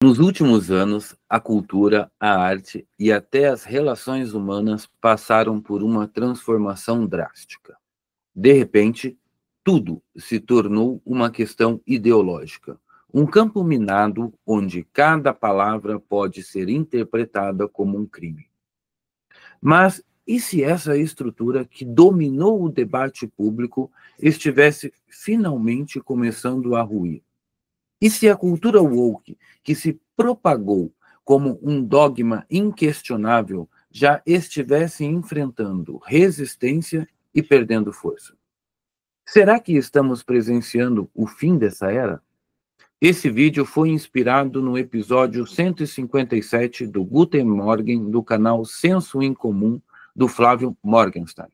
Nos últimos anos, a cultura, a arte e até as relações humanas passaram por uma transformação drástica. De repente, tudo se tornou uma questão ideológica, um campo minado onde cada palavra pode ser interpretada como um crime. Mas e se essa estrutura que dominou o debate público estivesse finalmente começando a ruir? E se a cultura woke, que se propagou como um dogma inquestionável, já estivesse enfrentando resistência e perdendo força? Será que estamos presenciando o fim dessa era? Esse vídeo foi inspirado no episódio 157 do Guten Morgen do canal Senso em Comum do Flávio Morgenstern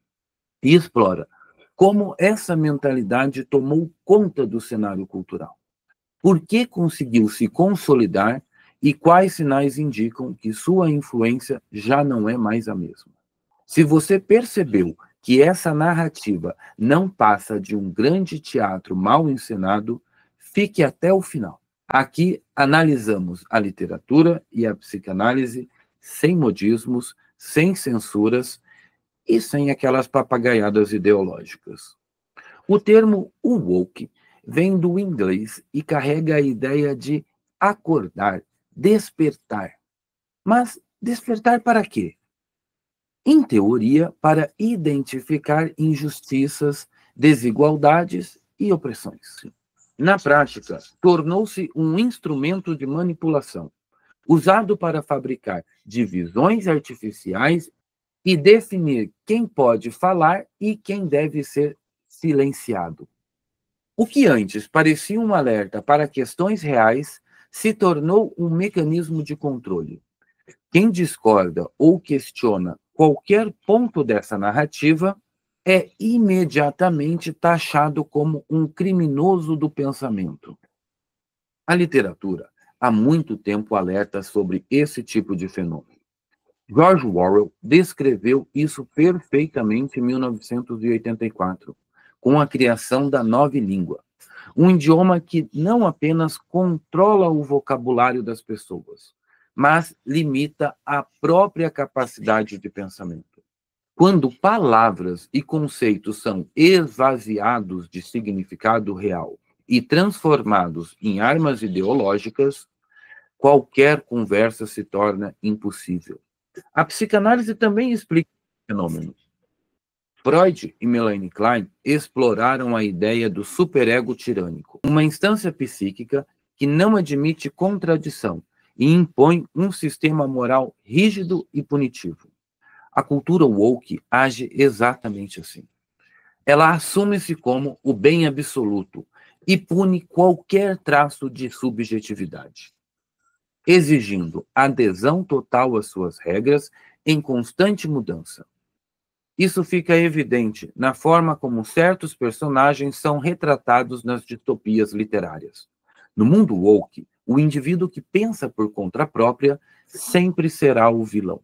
e explora como essa mentalidade tomou conta do cenário cultural. Por que conseguiu se consolidar e quais sinais indicam que sua influência já não é mais a mesma? Se você percebeu que essa narrativa não passa de um grande teatro mal encenado, fique até o final. Aqui analisamos a literatura e a psicanálise sem modismos, sem censuras e sem aquelas papagaiadas ideológicas. O termo woke vem do inglês e carrega a ideia de acordar, despertar. Mas despertar para quê? Em teoria, para identificar injustiças, desigualdades e opressões. Na prática, tornou-se um instrumento de manipulação, usado para fabricar divisões artificiais e definir quem pode falar e quem deve ser silenciado. O que antes parecia um alerta para questões reais se tornou um mecanismo de controle. Quem discorda ou questiona qualquer ponto dessa narrativa é imediatamente taxado como um criminoso do pensamento. A literatura há muito tempo alerta sobre esse tipo de fenômeno. George Orwell descreveu isso perfeitamente em 1984, com a criação da nova língua, um idioma que não apenas controla o vocabulário das pessoas, mas limita a própria capacidade de pensamento. Quando palavras e conceitos são esvaziados de significado real e transformados em armas ideológicas, qualquer conversa se torna impossível. A psicanálise também explica o fenômeno. Freud e Melanie Klein exploraram a ideia do superego tirânico, uma instância psíquica que não admite contradição e impõe um sistema moral rígido e punitivo. A cultura woke age exatamente assim. Ela assume-se como o bem absoluto e pune qualquer traço de subjetividade, exigindo adesão total às suas regras em constante mudança. Isso fica evidente na forma como certos personagens são retratados nas distopias literárias. No mundo woke, o indivíduo que pensa por conta própria sempre será o vilão.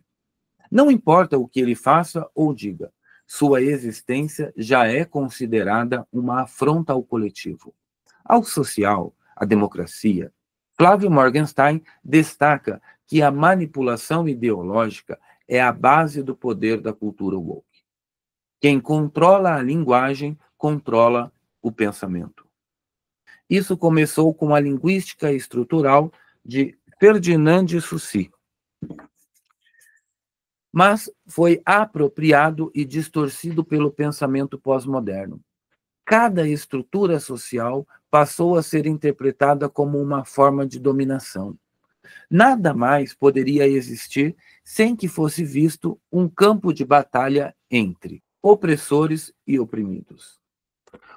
Não importa o que ele faça ou diga, sua existência já é considerada uma afronta ao coletivo, ao social, à democracia. Flávio Morgenstern destaca que a manipulação ideológica é a base do poder da cultura woke. Quem controla a linguagem, controla o pensamento. Isso começou com a linguística estrutural de Ferdinand de Saussure, mas foi apropriado e distorcido pelo pensamento pós-moderno. Cada estrutura social passou a ser interpretada como uma forma de dominação. Nada mais poderia existir sem que fosse visto um campo de batalha entre opressores e oprimidos.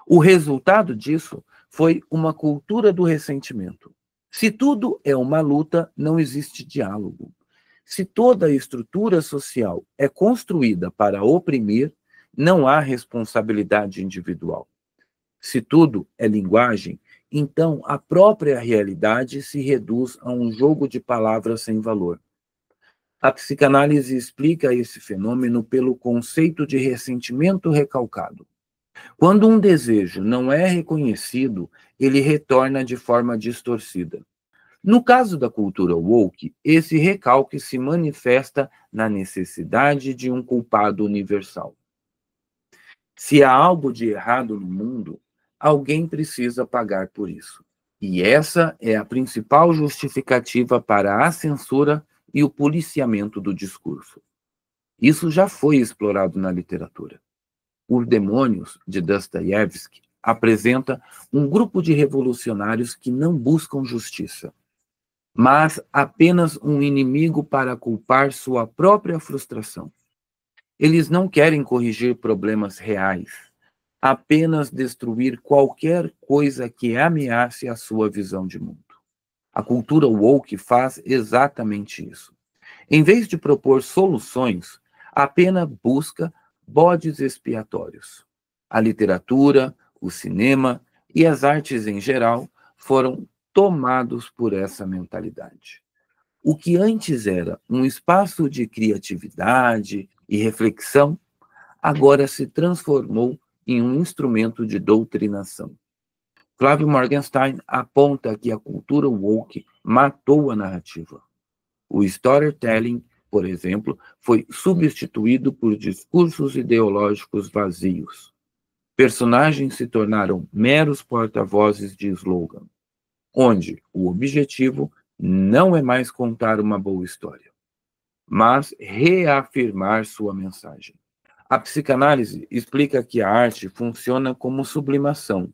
O resultado disso foi uma cultura do ressentimento. Se tudo é uma luta, não existe diálogo. Se toda a estrutura social é construída para oprimir, não há responsabilidade individual. Se tudo é linguagem, então a própria realidade se reduz a um jogo de palavras sem valor. A psicanálise explica esse fenômeno pelo conceito de ressentimento recalcado. Quando um desejo não é reconhecido, ele retorna de forma distorcida. No caso da cultura woke, esse recalque se manifesta na necessidade de um culpado universal. Se há algo de errado no mundo, alguém precisa pagar por isso. E essa é a principal justificativa para a censura e o policiamento do discurso. Isso já foi explorado na literatura. Os Demônios, de Dostoiévski, apresenta um grupo de revolucionários que não buscam justiça, mas apenas um inimigo para culpar sua própria frustração. Eles não querem corrigir problemas reais, apenas destruir qualquer coisa que ameace a sua visão de mundo. A cultura woke faz exatamente isso. Em vez de propor soluções, apenas busca bodes expiatórios. A literatura, o cinema e as artes em geral foram tomados por essa mentalidade. O que antes era um espaço de criatividade e reflexão, agora se transformou em um instrumento de doutrinação. Flávio Morgenstern aponta que a cultura woke matou a narrativa. O storytelling, por exemplo, foi substituído por discursos ideológicos vazios. Personagens se tornaram meros porta-vozes de slogan, onde o objetivo não é mais contar uma boa história, mas reafirmar sua mensagem. A psicanálise explica que a arte funciona como sublimação,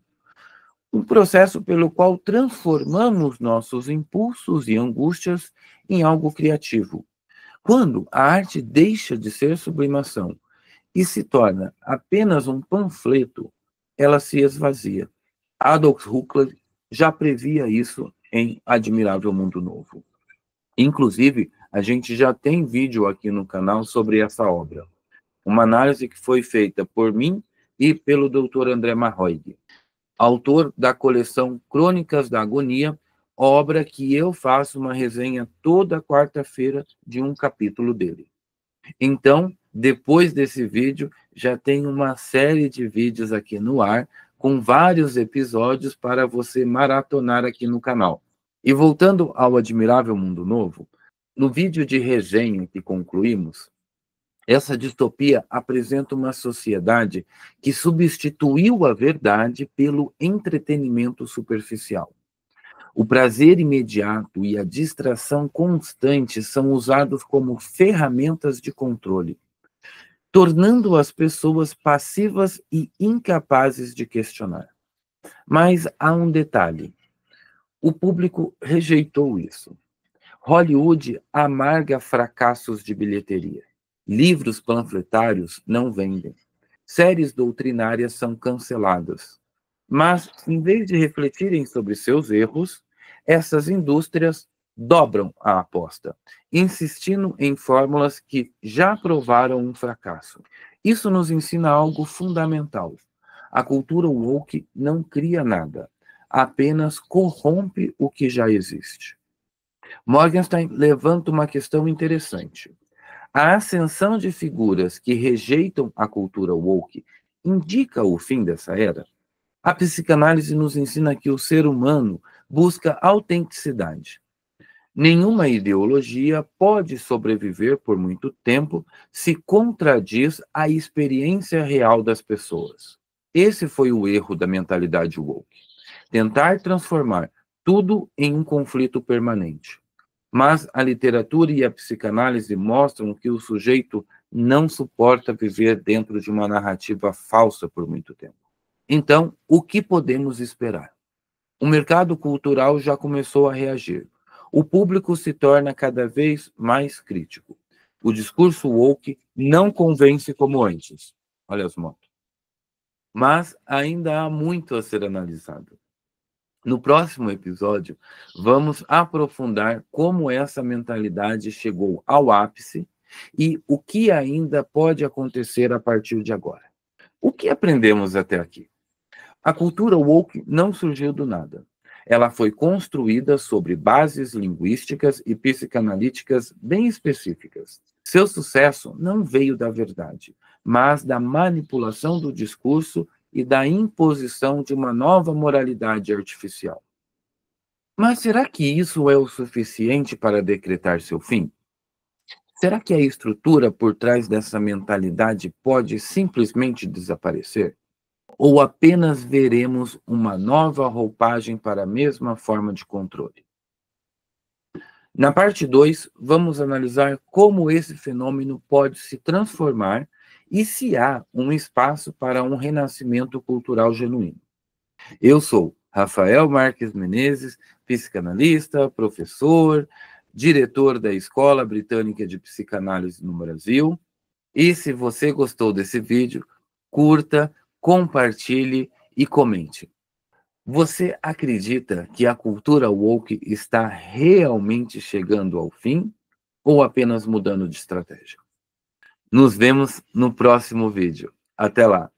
um processo pelo qual transformamos nossos impulsos e angústias em algo criativo. Quando a arte deixa de ser sublimação e se torna apenas um panfleto, ela se esvazia. Adolf Huxley já previa isso em Admirável Mundo Novo. Inclusive, a gente já tem vídeo aqui no canal sobre essa obra. Uma análise que foi feita por mim e pelo Dr. André Marroig, autor da coleção Crônicas da Agonia, obra que eu faço uma resenha toda quarta-feira de um capítulo dele. Então, depois desse vídeo, já tem uma série de vídeos aqui no ar, com vários episódios para você maratonar aqui no canal. E voltando ao Admirável Mundo Novo, no vídeo de resenha que concluímos, essa distopia apresenta uma sociedade que substituiu a verdade pelo entretenimento superficial. O prazer imediato e a distração constante são usados como ferramentas de controle, tornando as pessoas passivas e incapazes de questionar. Mas há um detalhe: o público rejeitou isso. Hollywood amarga fracassos de bilheteria. Livros panfletários não vendem. Séries doutrinárias são canceladas. Mas, em vez de refletirem sobre seus erros, essas indústrias dobram a aposta, insistindo em fórmulas que já provaram um fracasso. Isso nos ensina algo fundamental. A cultura woke não cria nada, apenas corrompe o que já existe. Morgenstern levanta uma questão interessante. A ascensão de figuras que rejeitam a cultura woke indica o fim dessa era? A psicanálise nos ensina que o ser humano busca autenticidade. Nenhuma ideologia pode sobreviver por muito tempo se contradiz a experiência real das pessoas. Esse foi o erro da mentalidade woke. Tentar transformar tudo em um conflito permanente. Mas a literatura e a psicanálise mostram que o sujeito não suporta viver dentro de uma narrativa falsa por muito tempo. Então, o que podemos esperar? O mercado cultural já começou a reagir. O público se torna cada vez mais crítico. O discurso woke não convence como antes. Olha as motos. Mas ainda há muito a ser analisado. No próximo episódio, vamos aprofundar como essa mentalidade chegou ao ápice e o que ainda pode acontecer a partir de agora. O que aprendemos até aqui? A cultura woke não surgiu do nada. Ela foi construída sobre bases linguísticas e psicanalíticas bem específicas. Seu sucesso não veio da verdade, mas da manipulação do discurso e da imposição de uma nova moralidade artificial. Mas será que isso é o suficiente para decretar seu fim? Será que a estrutura por trás dessa mentalidade pode simplesmente desaparecer? Ou apenas veremos uma nova roupagem para a mesma forma de controle? Na parte 2, vamos analisar como esse fenômeno pode se transformar e se há um espaço para um renascimento cultural genuíno. Eu sou Rafael Marques Menezes, psicanalista, professor, diretor da Escola Britânica de Psicanálise no Brasil. E se você gostou desse vídeo, curta, compartilhe e comente. Você acredita que a cultura woke está realmente chegando ao fim ou apenas mudando de estratégia? Nos vemos no próximo vídeo. Até lá!